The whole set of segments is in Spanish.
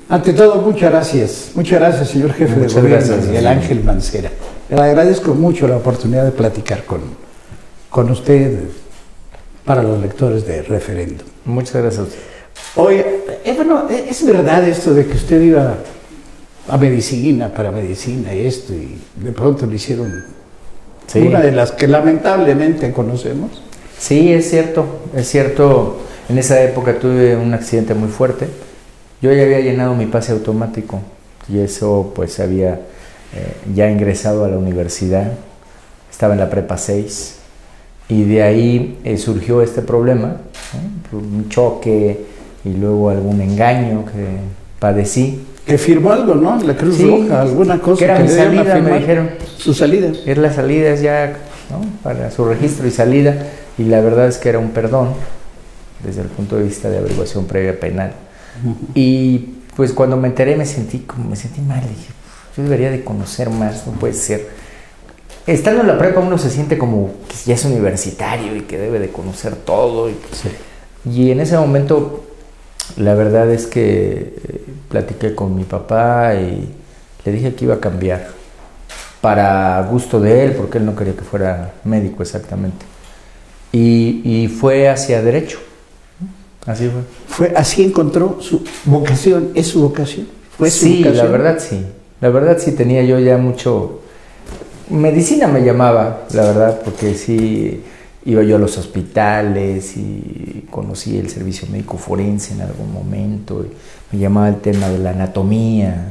Ante todo, muchas gracias. Muchas gracias, señor jefe de gobierno, Miguel Ángel Mancera. Le agradezco mucho la oportunidad de platicar con usted para los lectores de Referéndum. Muchas gracias. Oye, bueno, es verdad esto de que usted iba a medicina, para medicina y esto, y de pronto le hicieron una de las que lamentablemente conocemos. Sí, es cierto, es cierto. En esa época tuve un accidente muy fuerte. Yo ya había llenado mi pase automático y eso pues había ya ingresado a la universidad, estaba en la prepa 6 y de ahí surgió este problema, un choque y luego algún engaño que padecí. Que firmó algo, ¿no? La Cruz Roja, alguna cosa. Que era mi salida, me dijeron. Su salida. Era la salida ya, ¿no? Para su registro y salida, y la verdad es que era un perdón desde el punto de vista de averiguación previa penal. Y pues cuando me enteré me sentí mal, dije, yo debería de conocer más, no puede ser. Estando en la prepa uno se siente como que ya es universitario y que debe de conocer todo. Y en ese momento la verdad es que platiqué con mi papá y le dije que iba a cambiar para gusto de él, porque él no quería que fuera médico exactamente. Y fue hacia derecho. Así fue. Así encontró su vocación. ¿Es su vocación? ¿Fue su vocación? La verdad sí. La verdad sí tenía yo ya mucho... Medicina me llamaba, la verdad, porque sí iba yo a los hospitales y conocí el servicio médico forense en algún momento. Y me llamaba el tema de la anatomía.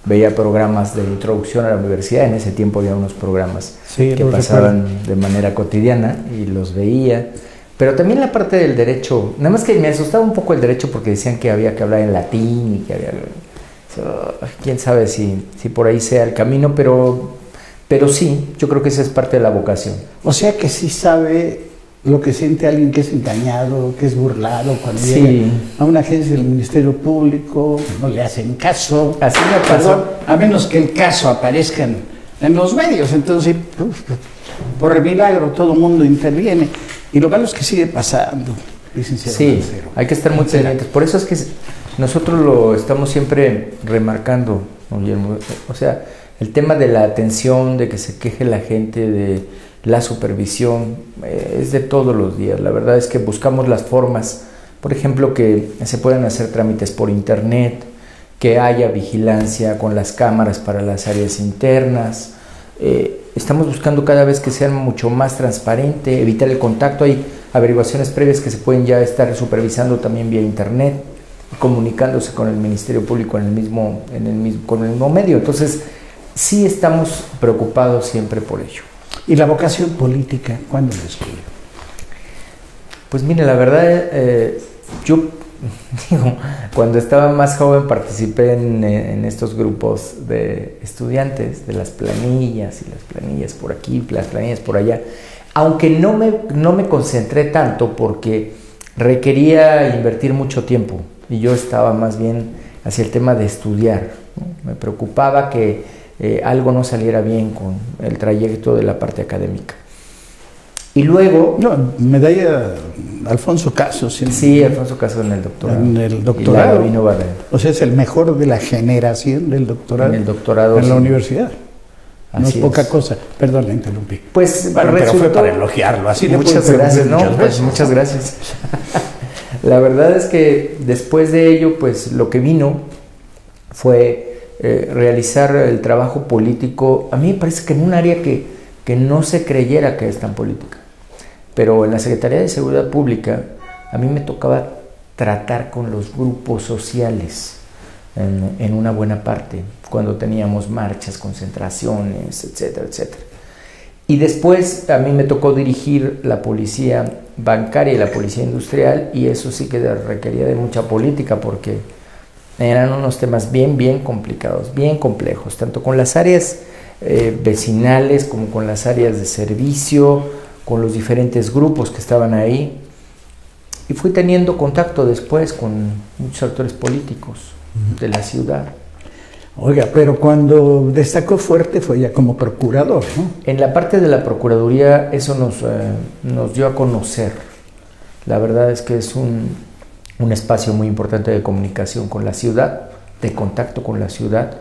Veía programas de introducción a la universidad. En ese tiempo había unos programas que pasaban de manera cotidiana y los veía. Pero también la parte del derecho, nada más que me asustaba un poco el derecho porque decían que había que hablar en latín y que había... quién sabe si por ahí sea el camino, pero sí, yo creo que esa es parte de la vocación. O sea que sí sabe lo que siente alguien que es engañado, que es burlado, cuando llega a una agencia del Ministerio Público, no le hacen caso. Así me pasó. A menos que el caso aparezca en los medios, entonces por el milagro todo el mundo interviene. Y lo malo es que sigue pasando, licenciado. Sí, hay que estar muy pendientes. Por eso es que nosotros lo estamos siempre remarcando, Guillermo. O sea, el tema de la atención, de que se queje la gente, de la supervisión, es de todos los días. La verdad es que buscamos las formas, por ejemplo, que se puedan hacer trámites por internet, que haya vigilancia con las cámaras para las áreas internas. Estamos buscando cada vez que sea mucho más transparente, evitar el contacto. Hay averiguaciones previas que se pueden ya estar supervisando también vía internet, comunicándose con el Ministerio Público con el mismo medio. Entonces, sí estamos preocupados siempre por ello. ¿Y la vocación política, cuándo la descubrió? Pues mire, la verdad, yo cuando estaba más joven participé en estos grupos de estudiantes, de las planillas, y las planillas por aquí, las planillas por allá, aunque no me concentré tanto porque requería invertir mucho tiempo y yo estaba más bien hacia el tema de estudiar, ¿no? Me preocupaba que algo no saliera bien con el trayecto de la parte académica. Y luego... No, medalla Alfonso Caso. Sí, Alfonso Caso en el doctorado. En el doctorado. Y o sea, es el mejor de la generación del doctorado. En el doctorado. En la universidad. Así no es poca cosa. Perdón, la interrumpí. Pues bueno, pero fue para elogiarlo. Así muchas gracias, ¿no? Pues muchas gracias. La verdad es que después de ello, pues lo que vino fue realizar el trabajo político. A mí me parece que en un área que no se creyera que es tan política. Pero en la Secretaría de Seguridad Pública a mí me tocaba tratar con los grupos sociales en una buena parte, cuando teníamos marchas, concentraciones, etcétera, etcétera. Y después a mí me tocó dirigir la policía bancaria y la policía industrial, y eso sí que requería de mucha política porque eran unos temas bien complicados, bien complejos, tanto con las áreas vecinales como con las áreas de servicio, con los diferentes grupos que estaban ahí, y fui teniendo contacto después con muchos actores políticos de la ciudad. Oiga, pero cuando destacó fuerte fue ya como procurador, ¿no? En la parte de la Procuraduría eso nos dio a conocer. La verdad es que es un espacio muy importante de comunicación con la ciudad, de contacto con la ciudad.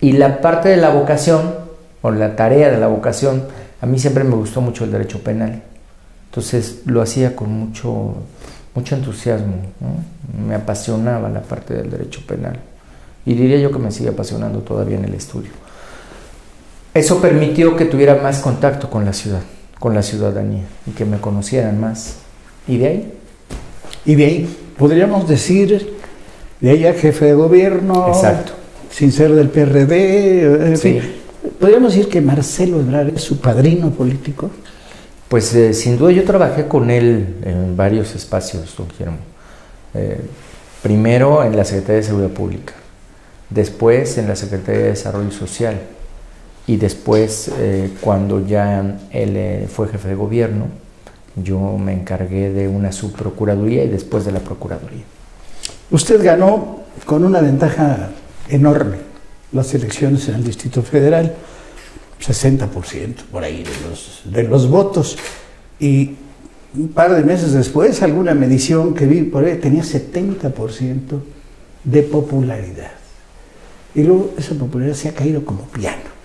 Y la parte de la vocación, o la tarea de la vocación, a mí siempre me gustó mucho el derecho penal. Entonces lo hacía con mucho entusiasmo, ¿no? Me apasionaba la parte del derecho penal. Y diría yo que me sigue apasionando todavía en el estudio. Eso permitió que tuviera más contacto con la ciudad, con la ciudadanía, y que me conocieran más. ¿Y de ahí? Y de ahí, podríamos decir, de ahí a jefe de gobierno. Exacto. Sin ser del PRD. En Sí. fin, podríamos decir que Marcelo Ebrard es su padrino político. Pues sin duda yo trabajé con él en varios espacios, don Guillermo. Primero en la Secretaría de Seguridad Pública, después en la Secretaría de Desarrollo Social, y después cuando ya él fue jefe de gobierno, yo me encargué de una subprocuraduría y después de la procuraduría. Usted ganó con una ventaja enorme las elecciones en el Distrito Federal, 60% por ahí de los votos, y un par de meses después, alguna medición que vi por ahí, tenía 70% de popularidad, y luego esa popularidad se ha caído como piano.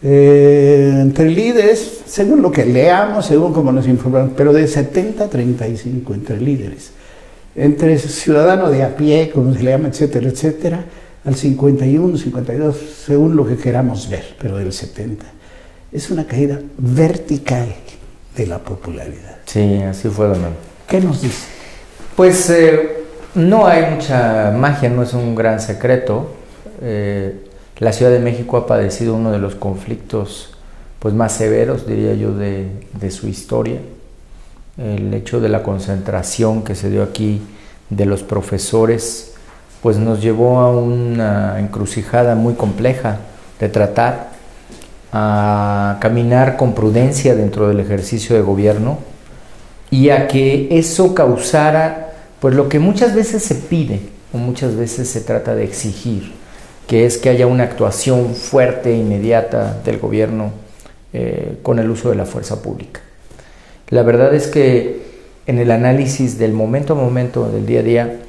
Entre líderes, según lo que leamos, según como nos informan, pero de 70 a 35 entre líderes, entre ciudadano de a pie, como se le llama, etcétera, etcétera, al 51, 52, según lo que queramos ver, pero del 70. Es una caída vertical de la popularidad. Sí, así fue, don Memo. ¿Qué nos dice? Pues no hay mucha magia, no es un gran secreto. La Ciudad de México ha padecido uno de los conflictos pues, más severos, diría yo, de su historia. El hecho de la concentración que se dio aquí de los profesores, pues nos llevó a una encrucijada muy compleja de tratar, a caminar con prudencia dentro del ejercicio de gobierno y a que eso causara pues lo que muchas veces se pide o muchas veces se trata de exigir, que es que haya una actuación fuerte e inmediata del gobierno con el uso de la fuerza pública. La verdad es que en el análisis del momento a momento, del día a día,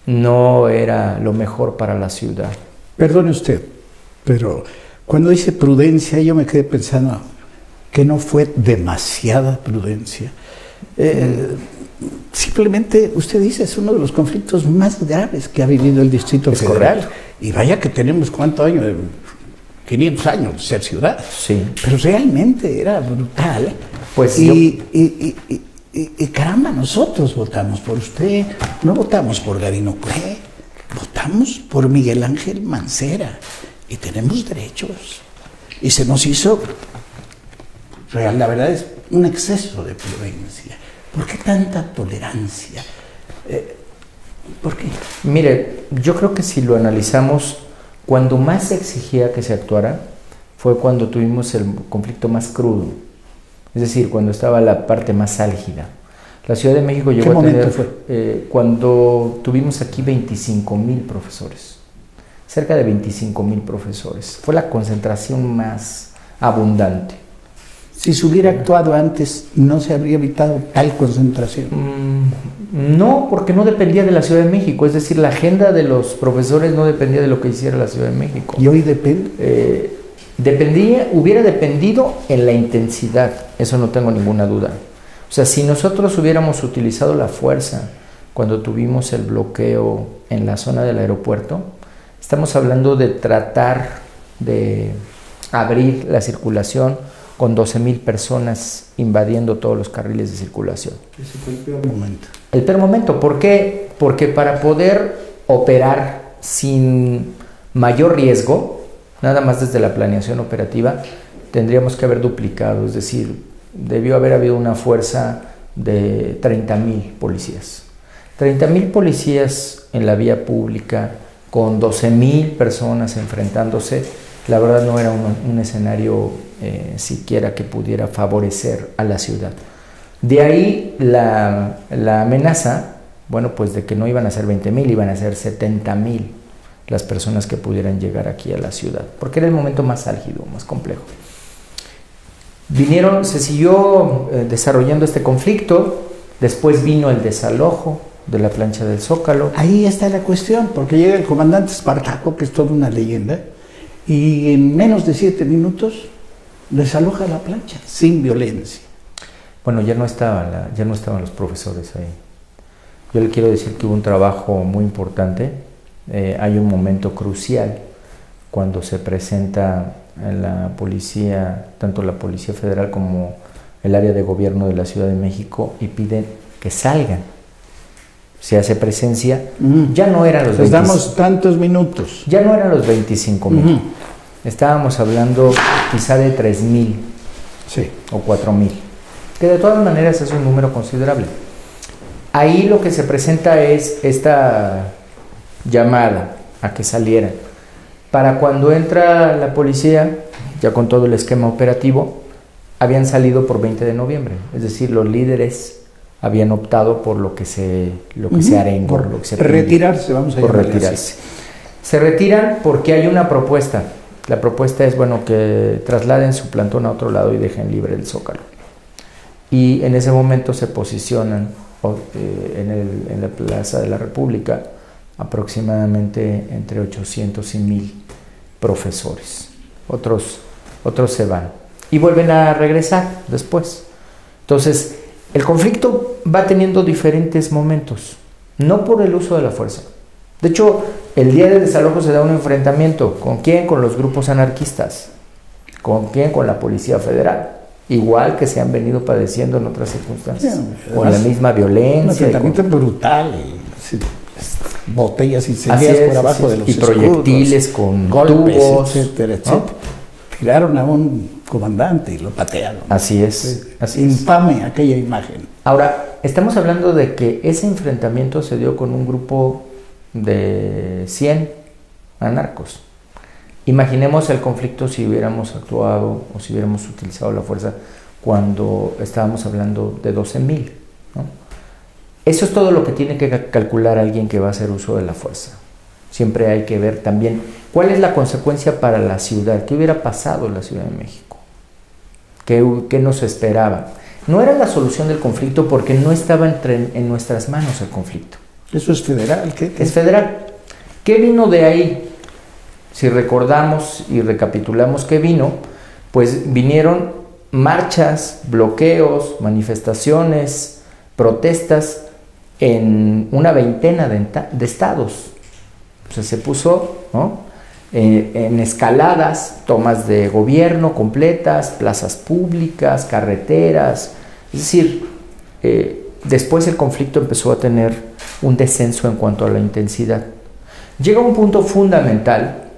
no era lo mejor para la ciudad. Perdone usted, pero cuando dice prudencia, yo me quedé pensando que no fue demasiada prudencia. Simplemente, usted dice, es uno de los conflictos más graves que ha vivido el Distrito Federal. Correcto. Y vaya que tenemos, ¿cuántos años? 500 años de ser ciudad. Sí. Pero realmente era brutal. Pues y caramba, nosotros votamos por usted, no votamos por Gabino Cue, votamos por Miguel Ángel Mancera y tenemos derechos. Y se nos hizo, la verdad es, un exceso de prudencia. ¿Por qué tanta tolerancia? ¿Por qué? Mire, yo creo que si lo analizamos, cuando más se exigía que se actuara fue cuando tuvimos el conflicto más crudo. Es decir, cuando estaba la parte más álgida. La Ciudad de México llegó a tener, cuando tuvimos aquí 25,000 profesores, cerca de 25,000 profesores. Fue la concentración más abundante. Si se hubiera actuado antes, ¿no se habría evitado tal concentración? No, porque no dependía de la Ciudad de México. Es decir, la agenda de los profesores no dependía de lo que hiciera la Ciudad de México. ¿Y hoy depende? Hubiera dependido en la intensidad, eso no tengo ninguna duda. O sea, si nosotros hubiéramos utilizado la fuerza cuando tuvimos el bloqueo en la zona del aeropuerto, estamos hablando de tratar de abrir la circulación con 12,000 personas invadiendo todos los carriles de circulación. Ese fue el peor momento. El peor momento, ¿por qué? Porque para poder operar sin mayor riesgo, nada más desde la planeación operativa, tendríamos que haber duplicado, es decir, debió haber habido una fuerza de 30,000 policías. 30,000 policías en la vía pública, con 12,000 personas enfrentándose, la verdad no era un escenario siquiera que pudiera favorecer a la ciudad. De ahí la amenaza, bueno, pues de que no iban a ser 20,000, iban a ser 70,000 las personas que pudieran llegar aquí a la ciudad, porque era el momento más álgido, más complejo. Se siguió desarrollando este conflicto, después vino el desalojo de la plancha del Zócalo. Ahí está la cuestión, porque llega el comandante Espartaco, que es toda una leyenda, y en menos de 7 minutos desaloja la plancha, sin violencia. Bueno, ya no estaban los profesores ahí. Yo le quiero decir que hubo un trabajo muy importante. Hay un momento crucial cuando se presenta en la policía, tanto la Policía Federal como el área de gobierno de la Ciudad de México, y piden que salgan. Se hace presencia. Ya no eran los 25. Damos tantos minutos. Ya no eran los 25,000. Estábamos hablando quizá de 3,000 o 4,000, que de todas maneras es un número considerable. Ahí lo que se presenta es esta llamada a que salieran. Para cuando entra la policía, ya con todo el esquema operativo, habían salido por 20 de noviembre. Es decir, los líderes habían optado por lo que se arengó, por lo que se retirarse, vamos a por retirarse. Se retiran porque hay una propuesta. La propuesta es, bueno, que trasladen su plantón a otro lado y dejen libre el Zócalo. Y en ese momento se posicionan en la Plaza de la República aproximadamente entre 800 y 1,000 profesores. Otros se van y vuelven a regresar después. Entonces, el conflicto va teniendo diferentes momentos, no por el uso de la fuerza. De hecho, el día del desalojo se da un enfrentamiento. ¿Con quién? Con los grupos anarquistas. ¿Con quién? Con la Policía Federal. Igual que se han venido padeciendo en otras circunstancias. Sí, con la misma violencia. Un enfrentamiento brutal. Botellas incendiadas por abajo de los escudos. Y proyectiles con golpes, tubos, etcétera, etcétera. ¿No? Tiraron a un comandante y lo patearon. Así es. Infame aquella imagen. Ahora, estamos hablando de que ese enfrentamiento se dio con un grupo de 100 anarcos. Imaginemos el conflicto si hubiéramos actuado o si hubiéramos utilizado la fuerza cuando estábamos hablando de 12,000, ¿no? Eso es todo lo que tiene que calcular alguien que va a hacer uso de la fuerza. Siempre hay que ver también cuál es la consecuencia para la ciudad. ¿Qué hubiera pasado en la Ciudad de México? ¿Qué nos esperaba? No era la solución del conflicto porque no estaba en nuestras manos el conflicto. Eso es federal. Es federal. ¿Qué vino de ahí? Si recordamos y recapitulamos qué vino, pues vinieron marchas, bloqueos, manifestaciones, protestas en una veintena de estados. O sea, se puso, ¿no?, en escaladas, tomas de gobierno completas, plazas públicas, carreteras. Es decir, después el conflicto empezó a tener un descenso en cuanto a la intensidad. Llega un punto fundamental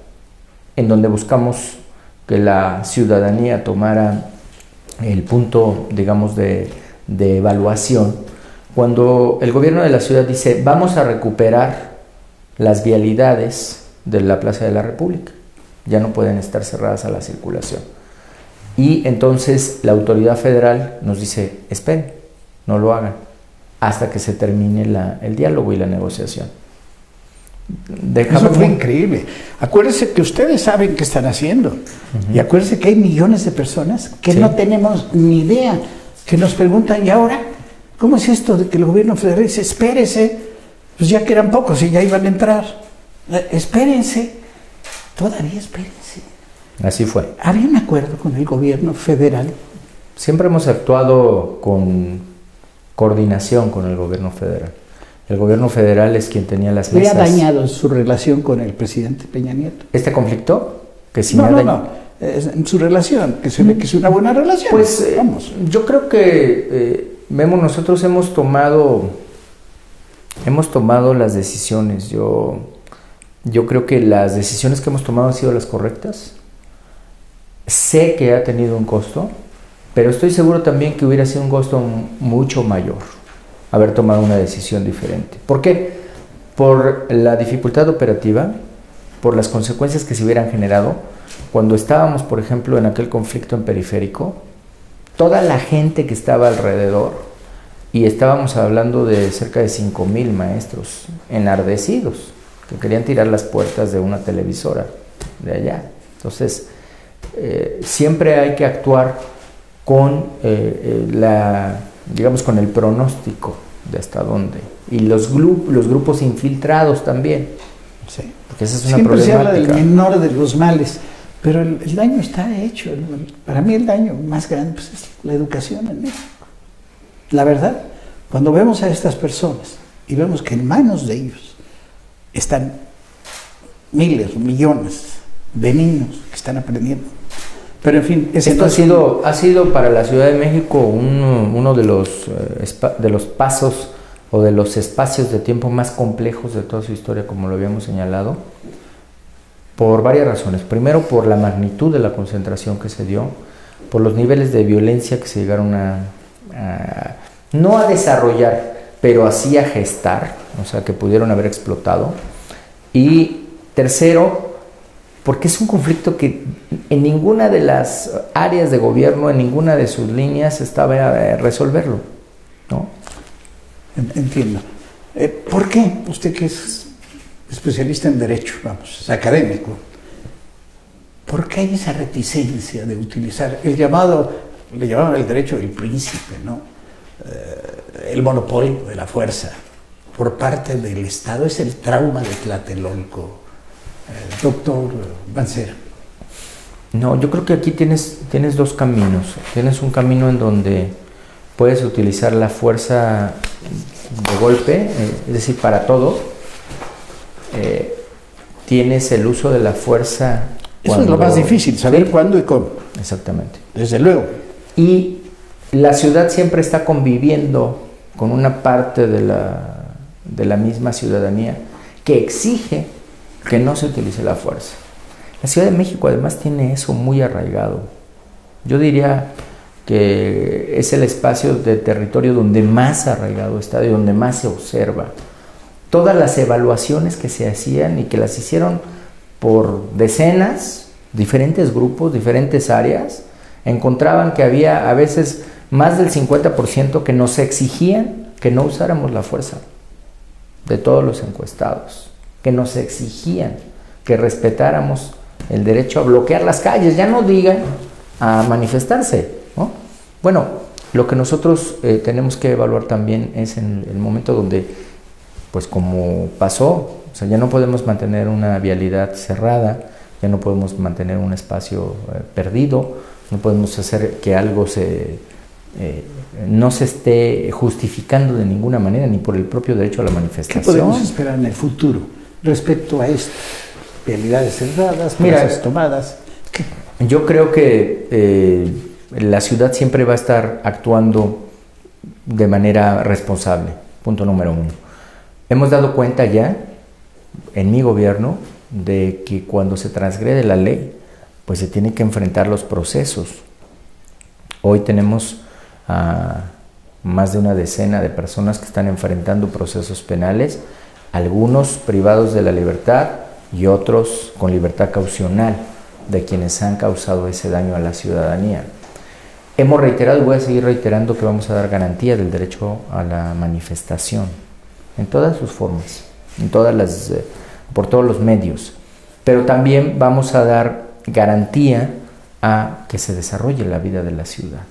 en donde buscamos que la ciudadanía tomara el punto, digamos, de evaluación, cuando el gobierno de la ciudad dice: vamos a recuperar las vialidades de la Plaza de la República, ya no pueden estar cerradas a la circulación. Y entonces la autoridad federal nos dice: esperen, no lo hagan, hasta que se termine el diálogo y la negociación. Eso fue increíble. Acuérdense que ustedes saben qué están haciendo. Y acuérdense que hay millones de personas que no tenemos ni idea, que nos preguntan: ¿y ahora? ¿Cómo es esto de que el gobierno federal dice: espérese? Pues ya que eran pocos y ya iban a entrar. Espérense, todavía espérense. Así fue. Había un acuerdo con el gobierno federal. Siempre hemos actuado con coordinación con el gobierno federal. El gobierno federal es quien tenía las mesas. ¿Le ha dañado su relación con el presidente Peña Nieto? ¿Este conflicto? Que si no, en su relación, que se ve que es una buena relación. Pues vamos. Yo creo que Memo, nosotros hemos tomado las decisiones. Yo creo que las decisiones que hemos tomado han sido las correctas. Sé que ha tenido un costo, pero estoy seguro también que hubiera sido un costo mucho mayor haber tomado una decisión diferente. ¿Por qué? Por la dificultad operativa, por las consecuencias que se hubieran generado. Cuando estábamos, por ejemplo, en aquel conflicto en Periférico, toda la gente que estaba alrededor, y estábamos hablando de cerca de 5,000 maestros enardecidos, que querían tirar las puertas de una televisora de allá. Entonces, siempre hay que actuar con con el pronóstico de hasta dónde y los grupos infiltrados también. Sí. Porque esa es una Siempre se habla problemática. del menor de los males, pero el daño está hecho. Para mí el daño más grande pues, es la educación en México. La verdad, cuando vemos a estas personas y vemos que en manos de ellos están miles, millones de niños que están aprendiendo. Pero en fin, esto ha sido para la Ciudad de México uno de los pasos o de los espacios de tiempo más complejos de toda su historia, como lo habíamos señalado, por varias razones. Primero, por la magnitud de la concentración que se dio, por los niveles de violencia que se llegaron no a desarrollar, pero así a gestar, o sea, que pudieron haber explotado. Y tercero, porque es un conflicto que en ninguna de las áreas de gobierno, en ninguna de sus líneas estaba a resolverlo, ¿no? Entiendo. ¿Por qué? Usted que es especialista en derecho, vamos, es académico, ¿por qué hay esa reticencia de utilizar le llamaban el derecho del príncipe, ¿no? El monopolio de la fuerza por parte del Estado? Es el trauma de Tlatelolco, doctor Mancera. No, yo creo que aquí tienes dos caminos. Tienes un camino en donde puedes utilizar la fuerza de golpe, es decir, para todo. Tienes el uso de la fuerza. Eso es lo más difícil, saber cuándo y cómo. Exactamente. Desde luego. Y la ciudad siempre está conviviendo con una parte de la misma ciudadanía que exige que no se utilice la fuerza. La Ciudad de México además tiene eso muy arraigado. Yo diría que es el espacio de territorio donde más arraigado está y donde más se observa. Todas las evaluaciones que se hacían y que las hicieron por decenas, diferentes grupos, diferentes áreas, encontraban que había a veces más del 50% que nos exigían que no usáramos la fuerza, de todos los encuestados, que nos exigían que respetáramos el derecho a bloquear las calles, ya no digan a manifestarse, ¿no? Bueno, lo que nosotros tenemos que evaluar también es en el momento donde, pues como pasó, o sea, ya no podemos mantener una vialidad cerrada, ya no podemos mantener un espacio perdido, no podemos hacer que algo no se esté justificando de ninguna manera, ni por el propio derecho a la manifestación. ¿Qué podemos esperar en el futuro respecto a esto? Vialidades cerradas, plazas tomadas. ¿Qué? Yo creo que la ciudad siempre va a estar actuando de manera responsable, punto número 1. Hemos dado cuenta ya, en mi gobierno, de que cuando se transgrede la ley, pues se tiene que enfrentar los procesos. Hoy tenemos a más de una decena de personas que están enfrentando procesos penales, algunos privados de la libertad y otros con libertad caucional, de quienes han causado ese daño a la ciudadanía. Hemos reiterado y voy a seguir reiterando que vamos a dar garantía del derecho a la manifestación, en todas sus formas, por todos los medios, pero también vamos a dar garantía a que se desarrolle la vida de la ciudad.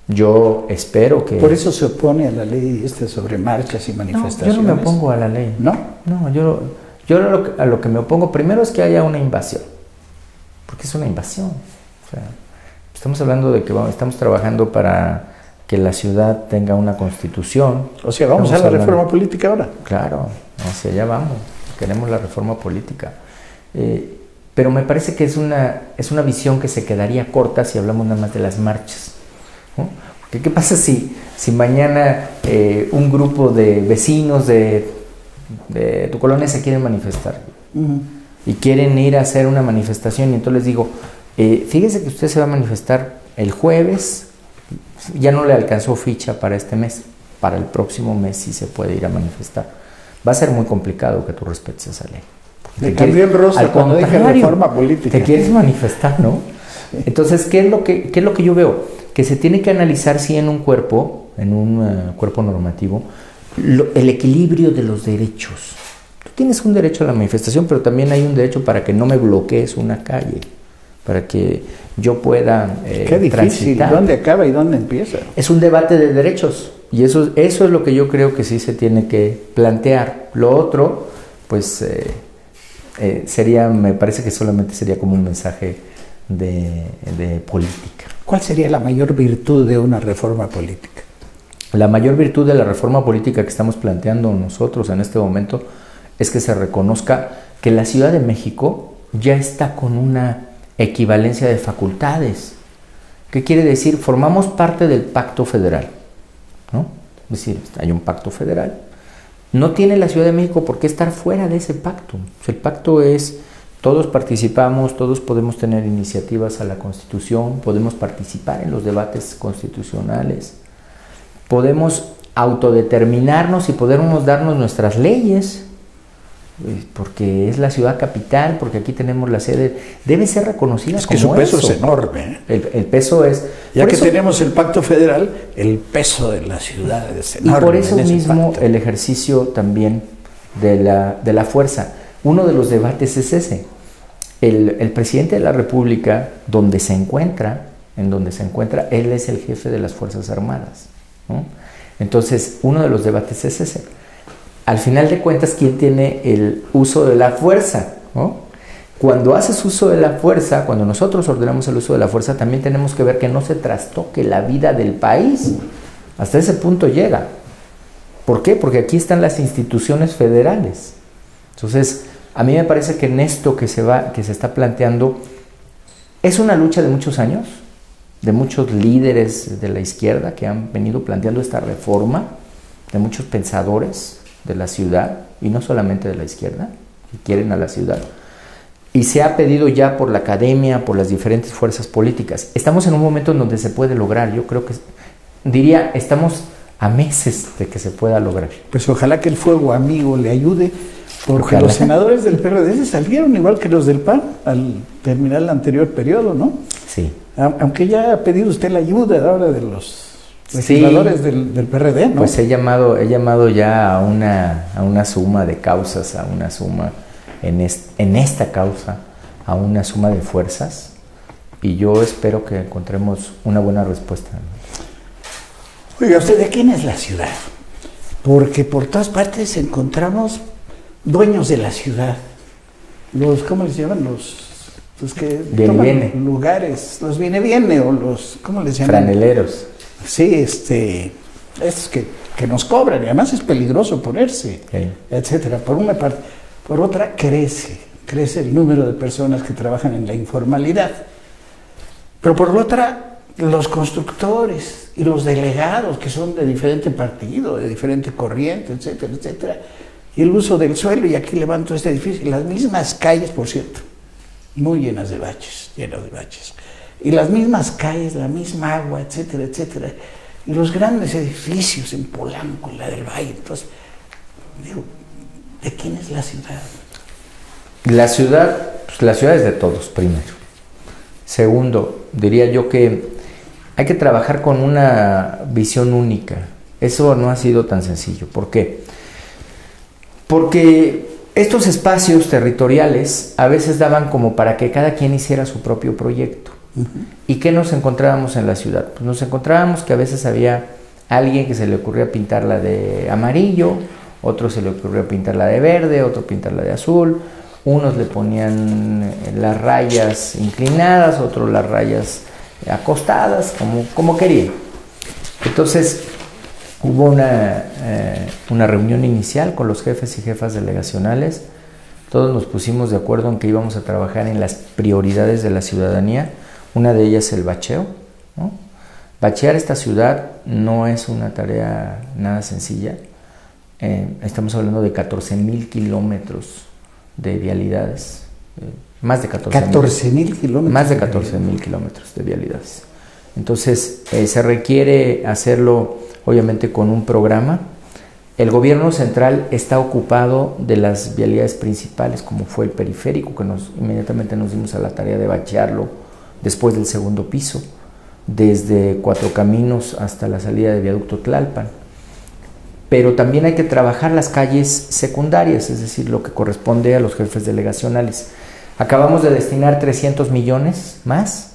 Yo espero que... Por eso se opone a la ley sobre marchas y manifestaciones. No, yo no me opongo a la ley. ¿No? No, yo a lo que me opongo primero es que haya una invasión, porque es una invasión. O sea, estamos hablando de que estamos trabajando para que la ciudad tenga una constitución. O sea, vamos a la reforma política ahora. Claro, hacia allá vamos, queremos la reforma política. Pero me parece que es una visión que se quedaría corta si hablamos nada más de las marchas, ¿no? Porque ¿qué pasa si mañana un grupo de vecinos de tu colonia se quieren manifestar y quieren ir a hacer una manifestación y entonces les digo, fíjese que usted se va a manifestar el jueves, ya no le alcanzó ficha para este mes, para el próximo mes sí se puede ir a manifestar? Va a ser muy complicado que tú respetes esa ley. Le cambió el rostro cuando dije reforma política. Te quieres manifestar, ¿no? Entonces, ¿qué es lo que yo veo? Que se tiene que analizar si en un cuerpo normativo, el equilibrio de los derechos. Tú tienes un derecho a la manifestación, pero también hay un derecho para que no me bloquees una calle, para que yo pueda Qué difícil, transitar. ¿Dónde acaba y dónde empieza? Es un debate de derechos y eso es lo que yo creo que sí se tiene que plantear. Lo otro, pues me parece que solamente sería como un mensaje de política. ¿Cuál sería la mayor virtud de una reforma política? La mayor virtud de la reforma política que estamos planteando nosotros en este momento es que se reconozca que la Ciudad de México ya está con una equivalencia de facultades. ¿Qué quiere decir? Formamos parte del pacto federal, ¿no? Es decir, hay un pacto federal. No tiene la Ciudad de México por qué estar fuera de ese pacto. El pacto es, todos participamos, todos podemos tener iniciativas a la Constitución, podemos participar en los debates constitucionales, podemos autodeterminarnos y podemos darnos nuestras leyes, porque es la ciudad capital, porque aquí tenemos la sede, debe ser reconocida como eso. Es que su peso es enorme. El peso es... Ya que tenemos el pacto federal, el peso de la ciudad es enorme. Y por eso mismo el ejercicio también de la fuerza. Uno de los debates es ese. El presidente de la República, en donde se encuentra, él es el jefe de las Fuerzas Armadas, ¿no? Entonces, uno de los debates es ese. Al final de cuentas, ¿quién tiene el uso de la fuerza, ¿no? Cuando haces uso de la fuerza, cuando nosotros ordenamos el uso de la fuerza, también tenemos que ver que no se trastoque la vida del país. Hasta ese punto llega. ¿Por qué? Porque aquí están las instituciones federales. Entonces, a mí me parece que en esto que se está planteando, es una lucha de muchos años, de muchos líderes de la izquierda que han venido planteando esta reforma, de muchos pensadores de la ciudad, y no solamente de la izquierda, que quieren a la ciudad, y se ha pedido ya por la academia, por las diferentes fuerzas políticas. Estamos en un momento en donde se puede lograr. Yo creo que, estamos a meses de que se pueda lograr. Pues ojalá que el fuego amigo le ayude, porque ojalá. Los senadores del PRD se salieron igual que los del PAN al terminar el anterior periodo, ¿no? Sí. Aunque ya ha pedido usted la ayuda ahora de los legisladores del PRD, ¿no? Pues he llamado ya a una suma de causas, a una suma en esta causa, a una suma de fuerzas, y yo espero que encontremos una buena respuesta. Oiga, ¿usted de quién es la ciudad? Porque por todas partes encontramos dueños de la ciudad. ¿Cómo les llaman? Los que viene. Lugares, los viene o los, ¿cómo les llaman? Franeleros. Sí, estos que nos cobran, y además es peligroso ponerse, etcétera, por una parte. Por otra, crece el número de personas que trabajan en la informalidad. Pero por otra, los constructores y los delegados, que son de diferente partido, de diferente corriente, etcétera, etcétera, y el uso del suelo, y aquí levanto este edificio, las mismas calles, por cierto, muy llenas de baches, y las mismas calles, la misma agua, etcétera, etcétera, y los grandes edificios en Polanco, en la del Valle. Entonces, digo, ¿de quién es la ciudad? La ciudad es de todos, primero. Segundo, diría yo que hay que trabajar con una visión única. Eso no ha sido tan sencillo. ¿Por qué? Porque estos espacios territoriales a veces daban como para que cada quien hiciera su propio proyecto. ¿Y qué nos encontrábamos en la ciudad? Pues nos encontrábamos que a veces había alguien que se le ocurría pintarla de amarillo, otro se le ocurrió pintarla de verde, otro pintarla de azul, unos le ponían las rayas inclinadas, otros las rayas acostadas, como querían. Entonces hubo una reunión inicial con los jefes y jefas delegacionales. Todos nos pusimos de acuerdo en que íbamos a trabajar en las prioridades de la ciudadanía. Una de ellas el bacheo, ¿no? Bachear esta ciudad no es una tarea nada sencilla. Estamos hablando de 14,000 kilómetros de vialidades, más de 14,000 kilómetros. Más de 14,000 kilómetros de vialidades. Entonces, se requiere hacerlo, obviamente, con un programa. El gobierno central está ocupado de las vialidades principales, como fue el periférico, que inmediatamente nos dimos a la tarea de bachearlo después del segundo piso, desde Cuatro Caminos hasta la salida de Viaducto Tlalpan. Pero también hay que trabajar las calles secundarias, es decir, lo que corresponde a los jefes delegacionales. Acabamos de destinar 300 millones más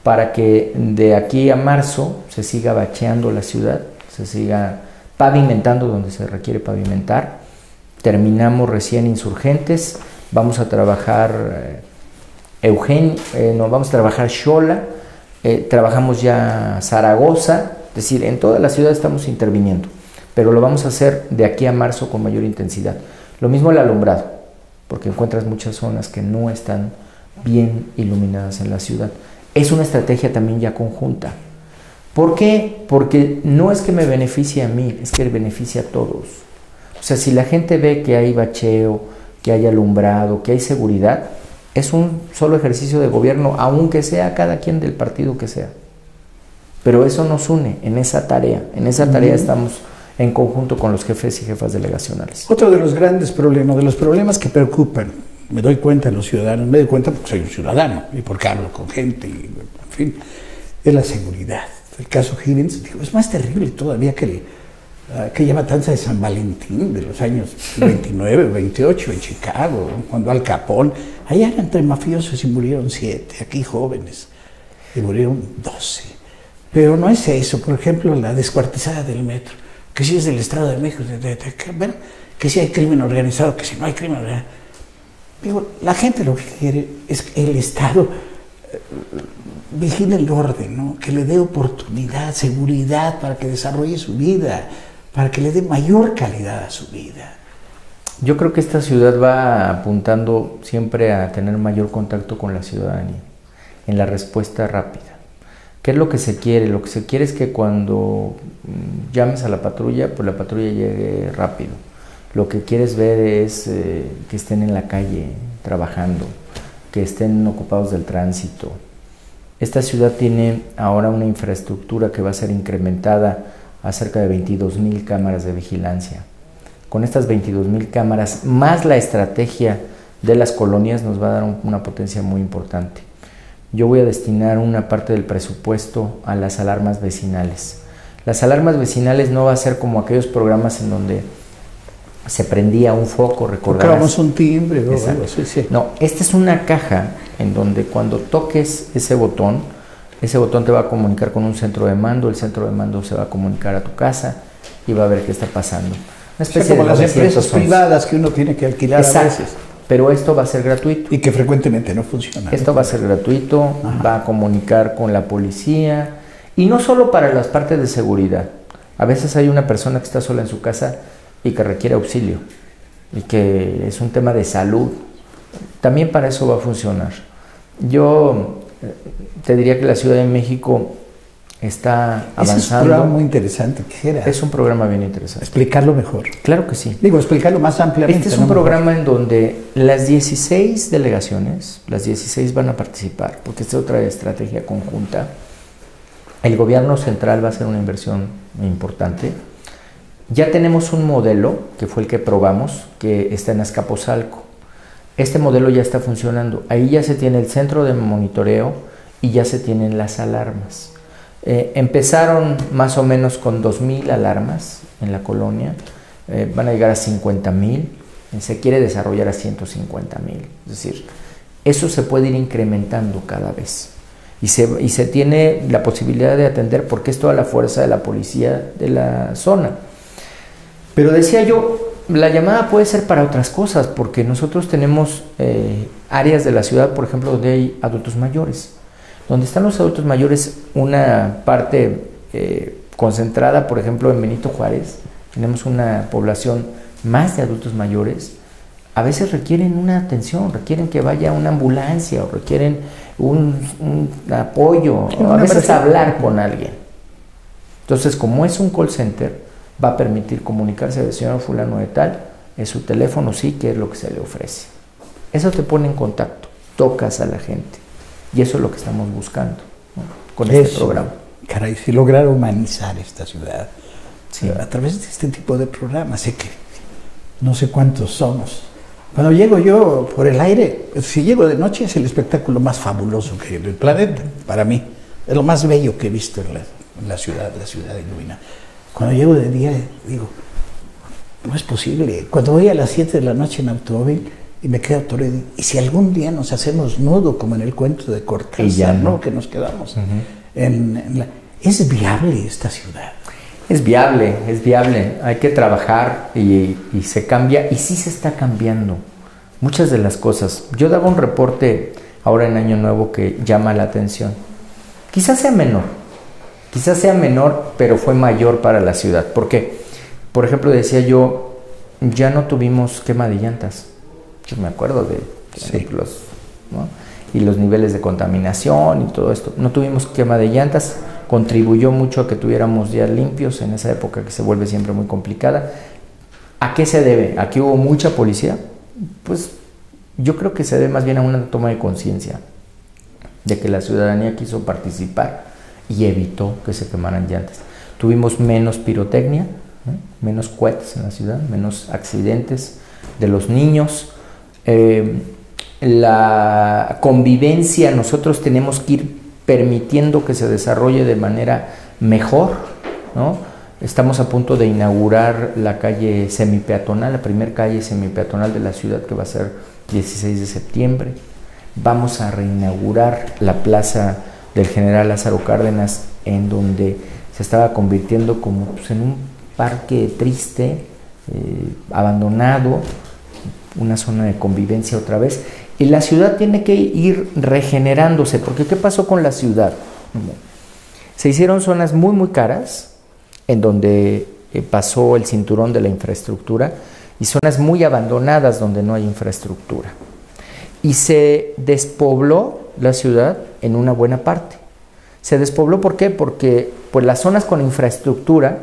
para que de aquí a marzo se siga bacheando la ciudad, se siga pavimentando donde se requiere pavimentar. Terminamos recién Insurgentes, vamos a trabajar vamos a trabajar Xola, trabajamos ya Zaragoza, es decir, en toda la ciudad estamos interviniendo, pero lo vamos a hacer de aquí a marzo con mayor intensidad. Lo mismo el alumbrado, porque encuentras muchas zonas que no están bien iluminadas en la ciudad. Es una estrategia también ya conjunta. ¿Por qué? Porque no es que me beneficie a mí, es que beneficia a todos. O sea, si la gente ve que hay bacheo, que hay alumbrado, que hay seguridad, es un solo ejercicio de gobierno, aunque sea cada quien del partido que sea. Pero eso nos une en esa tarea. En esa tarea estamos en conjunto con los jefes y jefas delegacionales. Otro de los grandes problemas, de los problemas que preocupan, me doy cuenta de los ciudadanos, me doy cuenta porque soy un ciudadano y porque hablo con gente, y, en fin, es la seguridad. El caso Higgins, digo, es más terrible todavía que aquella matanza de San Valentín de los años 29, 28 en Chicago, cuando Al Capone, allá eran entre mafiosos y murieron 7, aquí jóvenes, y murieron 12. Pero no es eso, por ejemplo, la descuartizada del metro, que si es del Estado de México, que si hay crimen organizado, que si no hay crimen organizado. Digo, la gente lo que quiere es que el Estado vigile el orden, ¿no? Que le dé oportunidad, seguridad para que desarrolle su vida, para que le dé mayor calidad a su vida. Yo creo que esta ciudad va apuntando siempre a tener mayor contacto con la ciudadanía, en la respuesta rápida. ¿Qué es lo que se quiere? Lo que se quiere es que cuando llames a la patrulla, pues la patrulla llegue rápido. Lo que quieres ver es que estén en la calle trabajando, que estén ocupados del tránsito. Esta ciudad tiene ahora una infraestructura que va a ser incrementada a cerca de 22,000 cámaras de vigilancia. Con estas 22,000 cámaras, más la estrategia de las colonias, nos va a dar una potencia muy importante. Yo voy a destinar una parte del presupuesto a las alarmas vecinales. Las alarmas vecinales no va a ser como aquellos programas en donde se prendía un foco, recordarás. Tocábamos un timbre, ¿no? Sí. No, esta es una caja en donde cuando toques ese botón te va a comunicar con un centro de mando, el centro de mando se va a comunicar a tu casa y va a ver qué está pasando. Una especie como de las empresas privadas que uno tiene que alquilar. Exacto. A veces. Pero esto va a ser gratuito. Y que frecuentemente no funciona. Esto va a ser gratuito, va a comunicar con la policía, y no solo para las partes de seguridad. A veces hay una persona que está sola en su casa y que requiere auxilio, y que es un tema de salud. También para eso va a funcionar. Yo te diría que la Ciudad de México está avanzando. Es un programa muy interesante, quisiera. Es un programa bien interesante. Explicarlo mejor. Claro que sí. Digo, explicarlo más ampliamente. Este es un programa en donde las 16 delegaciones, las 16 van a participar, porque esta es otra estrategia conjunta. El gobierno central va a hacer una inversión importante. Ya tenemos un modelo, que fue el que probamos, que está en Azcapotzalco. Este modelo ya está funcionando. Ahí ya se tiene el centro de monitoreo y ya se tienen las alarmas. Empezaron más o menos con 2,000 alarmas en la colonia, van a llegar a 50,000, se quiere desarrollar a 150,000. Es decir, eso se puede ir incrementando cada vez y se tiene la posibilidad de atender, porque es toda la fuerza de la policía de la zona. Pero decía yo, la llamada puede ser para otras cosas, porque nosotros tenemos áreas de la ciudad, por ejemplo, donde hay adultos mayores. Donde están los adultos mayores, una parte concentrada, por ejemplo, en Benito Juárez, tenemos una población más de adultos mayores. A veces requieren una atención, requieren que vaya una ambulancia, o requieren un apoyo, o a veces hablar con alguien. Entonces, como es un call center, va a permitir comunicarse al señor fulano de tal, es su teléfono, sí, que es lo que se le ofrece. Eso te pone en contacto, tocas a la gente. Y eso es lo que estamos buscando, ¿no?, con este programa. Caray, si lograr humanizar esta ciudad, sí, a través de este tipo de programas, sé que no sé cuántos somos. Cuando llego yo por el aire, si llego de noche es el espectáculo más fabuloso que hay en el planeta, para mí. Es lo más bello que he visto en la ciudad iluminada. Cuando llego de día, digo, no es posible. Cuando voy a las 7 de la noche en automóvil, Y me quedo todo, y si algún día nos hacemos nudo, como en el cuento de Cortázar, ¿no? Que nos quedamos ¿es viable esta ciudad? Es viable, hay que trabajar y se cambia, y sí se está cambiando muchas de las cosas. Yo daba un reporte ahora en Año Nuevo que llama la atención. Quizás sea menor, pero fue mayor para la ciudad. ¿Por qué? Por ejemplo, decía yo, ya no tuvimos quema de llantas. Yo me acuerdo de ejemplos, ¿no? Y los niveles de contaminación y todo esto. No tuvimos quema de llantas, contribuyó mucho a que tuviéramos días limpios en esa época que se vuelve siempre muy complicada. ¿A qué se debe? ¿A que hubo mucha policía? Pues yo creo que se debe más bien a una toma de conciencia de que la ciudadanía quiso participar y evitó que se quemaran llantas. Tuvimos menos pirotecnia, ¿no? Menos cohetes en la ciudad, menos accidentes de los niños. La convivencia, nosotros tenemos que ir permitiendo que se desarrolle de manera mejor, ¿no? Estamos a punto de inaugurar la calle semipeatonal, la primera calle semipeatonal de la ciudad, que va a ser 16 de septiembre. Vamos a reinaugurar la plaza del General Lázaro Cárdenas, en donde se estaba convirtiendo como pues, en un parque triste, abandonado, una zona de convivencia otra vez. Y la ciudad tiene que ir regenerándose, porque ¿qué pasó con la ciudad? Se hicieron zonas muy muy caras, en donde pasó el cinturón de la infraestructura, y zonas muy abandonadas donde no hay infraestructura. Y se despobló la ciudad en una buena parte. Se despobló, ¿por qué? Porque pues, las zonas con infraestructura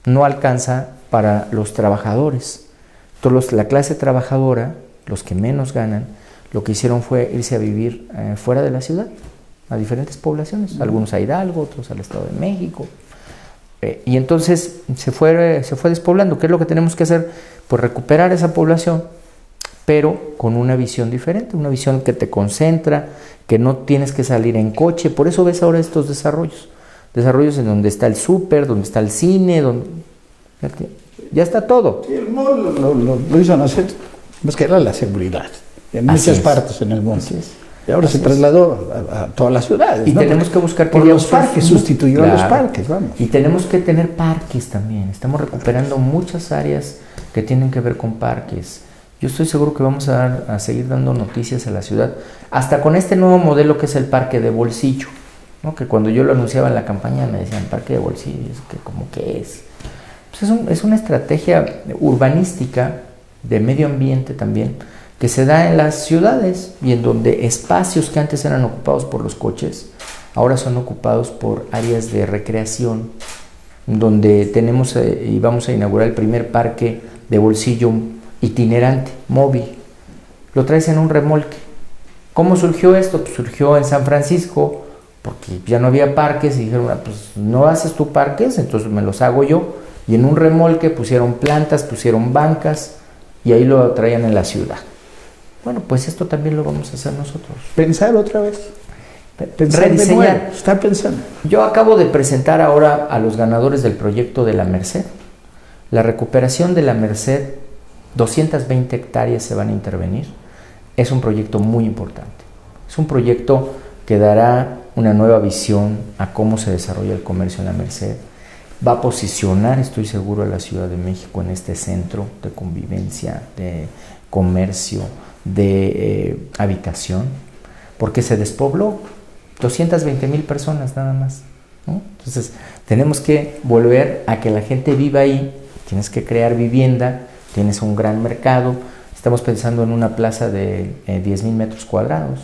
no alcanza para los trabajadores. Entonces la clase trabajadora, los que menos ganan, lo que hicieron fue irse a vivir fuera de la ciudad, a diferentes poblaciones, algunos a Hidalgo, otros al Estado de México. Y entonces se fue despoblando. ¿Qué es lo que tenemos que hacer? Pues recuperar esa población, pero con una visión diferente, una visión que te concentra, que no tienes que salir en coche. Por eso ves ahora estos desarrollos en donde está el súper, donde está el cine, donde ya está todo. Sí, el mall lo hizo nacer, más que era la seguridad, en muchas partes en el mundo. Y ahora se trasladó a todas las ciudades. Y ¿no? Tenemos que buscar que los parques, sustituyó a los parques, vamos. Y tenemos que tener parques también. Estamos recuperando muchas áreas que tienen que ver con parques. Yo estoy seguro que vamos a seguir dando noticias a la ciudad, hasta con este nuevo modelo que es el parque de bolsillo, ¿no? Que cuando yo lo anunciaba en la campaña me decían, parque de bolsillo, que ¿cómo que es? Pues es una estrategia urbanística de medio ambiente también, que se da en las ciudades, y en donde espacios que antes eran ocupados por los coches, ahora son ocupados por áreas de recreación, donde tenemos y vamos a inaugurar el primer parque de bolsillo itinerante, móvil. Lo traes en un remolque. ¿Cómo surgió esto? Pues surgió en San Francisco, porque ya no había parques, y dijeron, pues no haces tú parques, entonces me los hago yo. Y en un remolque pusieron plantas, pusieron bancas, y ahí lo traían en la ciudad. Bueno, pues esto también lo vamos a hacer nosotros. Pensar otra vez. Pensar de nuevo. Está pensando. Yo acabo de presentar ahora a los ganadores del proyecto de la Merced. La recuperación de la Merced, 220 hectáreas se van a intervenir. Es un proyecto muy importante. Es un proyecto que dará una nueva visión a cómo se desarrolla el comercio en la Merced. Va a posicionar, estoy seguro, a la Ciudad de México en este centro de convivencia, de comercio, de habitación, porque se despobló 220,000 personas nada más, ¿no? Entonces tenemos que volver a que la gente viva ahí. Tienes que crear vivienda, tienes un gran mercado. Estamos pensando en una plaza de 10,000 metros cuadrados,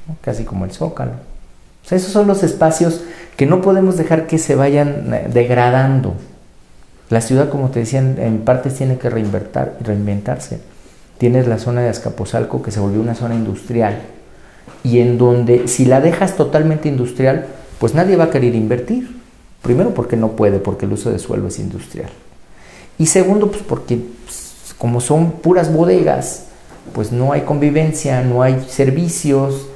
¿no? Casi como el Zócalo. O sea, esos son los espacios que no podemos dejar que se vayan degradando. La ciudad, como te decía, en partes tiene que reinventarse. Tienes la zona de Azcapotzalco, que se volvió una zona industrial, y en donde si la dejas totalmente industrial, pues nadie va a querer invertir. Primero porque no puede, porque el uso de suelo es industrial. Y segundo, pues porque pues, como son puras bodegas, pues no hay convivencia, no hay servicios,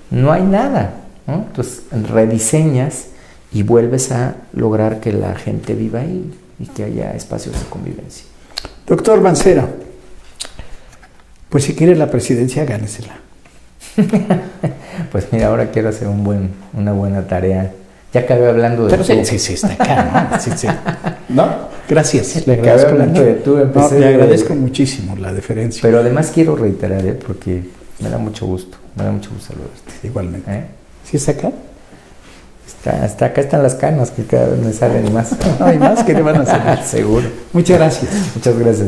no hay nada, ¿no? Entonces rediseñas y vuelves a lograr que la gente viva ahí. y que haya espacios de convivencia. Doctor Mancera, Pues si quiere la presidencia, gánesela. Pues mira, ahora quiero hacer una buena tarea. Ya acabé hablando de tú. Sí, está acá, ¿no? Sí. ¿No? Gracias, le agradezco mucho. Le agradezco muchísimo la deferencia. Pero además quiero reiterar, porque me da mucho gusto saludarte. Igualmente. ¿Sí está acá? Está acá están las canas, que cada vez me salen más. No hay más que le van a hacer. Seguro. Muchas gracias. Muchas gracias.